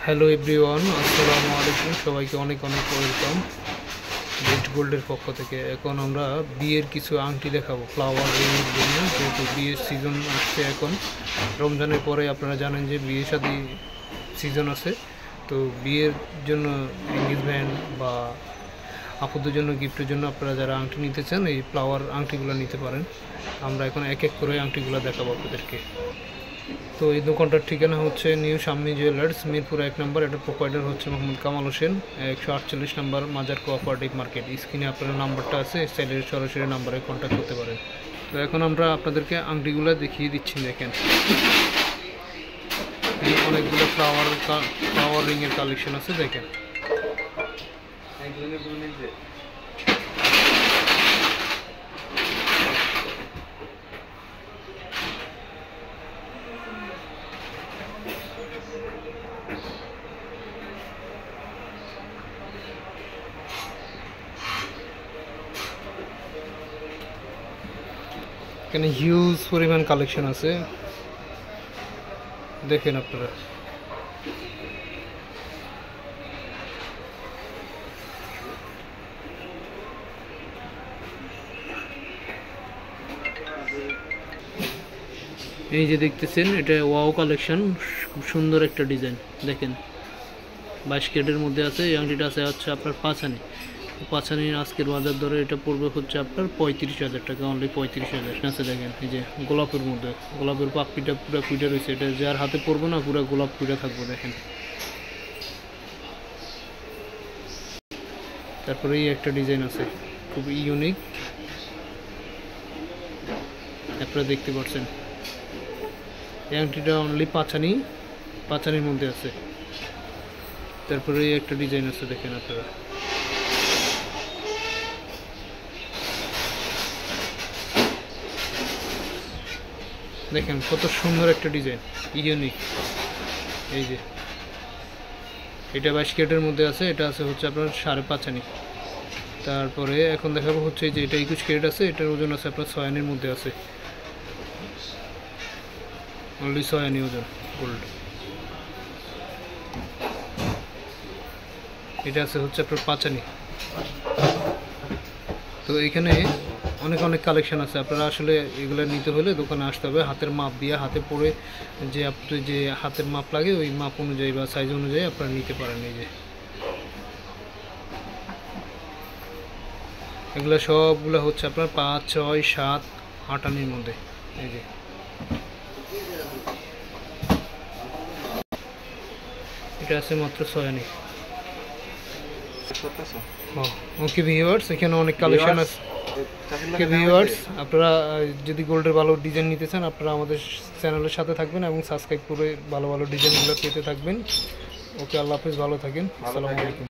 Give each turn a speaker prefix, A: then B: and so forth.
A: Hello everyone, আসসালামু আলাইকুম। সবাইকে অনেক অনেক ওয়েলকাম বেস্ট গোল্ডের পক্ষ থেকে। এখন আমরা বিয়ের কিছু আংটি দেখাবো ফ্লাওয়ার রিংয়ের জন্য, যেহেতু বিয়ের সিজন আসছে। এখন রমজানের পরে আপনারা জানেন যে বিয়ে শাদী সিজন আছে, তো বিয়ের জন্য এঙ্গেজমেন্ট বা আপুদের জন্য গিফটের জন্য আপনারা যারা আংটি নিতে চান এই ফ্লাওয়ার আংটিগুলো নিতে পারেন। আমরা এখন এক এক করে আংটিগুলো দেখাবো আপনাদেরকে। তো এই দোকানটার ঠিকানা হচ্ছে নিউ শাম্মী জুয়েলার্স, মিরপুর 1 নম্বর। এটার প্রোপাইটার হচ্ছে মোহাম্মদ কামাল হোসেন, 148 নম্বর মাজার কোঅপারেটিভ মার্কেট। স্ক্রিনে আপনার নাম্বারটা আছে, চাইলে সরাসরি নাম্বারে কন্ট্যাক্ট করতে পারেন। তো এখন আমরা আপনাদেরকে আংটিগুলো দেখিয়ে দিচ্ছি। দেখেন, অনেকগুলো ফ্লাওয়ার রিংয়ের কালেকশন আছে। দেখেন, এখানে হিউজ পরিমাণ কালেকশন আছে, দেখেন আপনারা। এই যে দেখতেছেন, এটা ওয়াও কালেকশন, খুব সুন্দর একটা ডিজাইন। দেখেন 22 ক্যারেটের মধ্যে আছে। এই আংটিটা আছে হচ্ছে আপনার পাঁচানির আজকের বাজার দরে এটা পড়বে হচ্ছে আপনার 35,000 টাকা, অনলি 35,000 আছে। দেখেন, এই যে গোলাপের মধ্যে, গোলাপের পাপড়িটা পুরো ফুটে রয়েছে। এটা যার হাতে পড়বে না পুরো গোলাপ ফুটে থাকবে। দেখেন, তারপরে এই একটা ডিজাইন আছে, খুব ইউনিক, আপনারা দেখতে পাচ্ছেন। এই আংটিটা অনলি পাঁচানির মধ্যে আছে। তারপরে এই একটা ডিজাইন আছে, দেখেন আপনারা। দেখেন কত সুন্দর একটা ডিজাইন, ইউনিক। এই যে এটা 22 ক্যারেটের মধ্যে আছে। এটা আছে হচ্ছে আপনার 5.5 আনি। তারপরে এখন দেখাবো হচ্ছে যে এটা 21 ক্যারেট আছে। এটার ওজন আছে আপনার 6 আনির মধ্যে আছে, অনলি 6 আনি ওজন গোল্ড। এটা আছে হচ্ছে আপনার 5 আনি। তো এখানে অনেক অনেক কালেকশন আছে। আপনারা আসলে এগুলো নিতে হলে দোকানে আসতে হবে, হাতের মাপ দিয়ে, হাতে পরে যে আপনি যে হাতের মাপ লাগে ওই মাপ অনুযায়ী বা সাইজ অনুযায়ী আপনারা নিতে পারেন। এই যে এগুলো সবগুলো হচ্ছে আপনার 5, 6, 7, 8 আনির মধ্যে। এই যে এটা আছে মাত্র 6 আনি। ওকে ভিউয়ার্স, এখানে অনেক কালেকশন আছে। ওকে ভিউয়ার্স, আপনারা যদি গোল্ডের ভালো ডিজাইন নিতে চান আপনারা আমাদের চ্যানেলের সাথে থাকবেন এবং সাবস্ক্রাইব করে ভালো ভালো ডিজাইনগুলো পেতে থাকবেন। ওকে, আল্লাহ হাফেজ, ভালো থাকেন, আসসালামু আলাইকুম।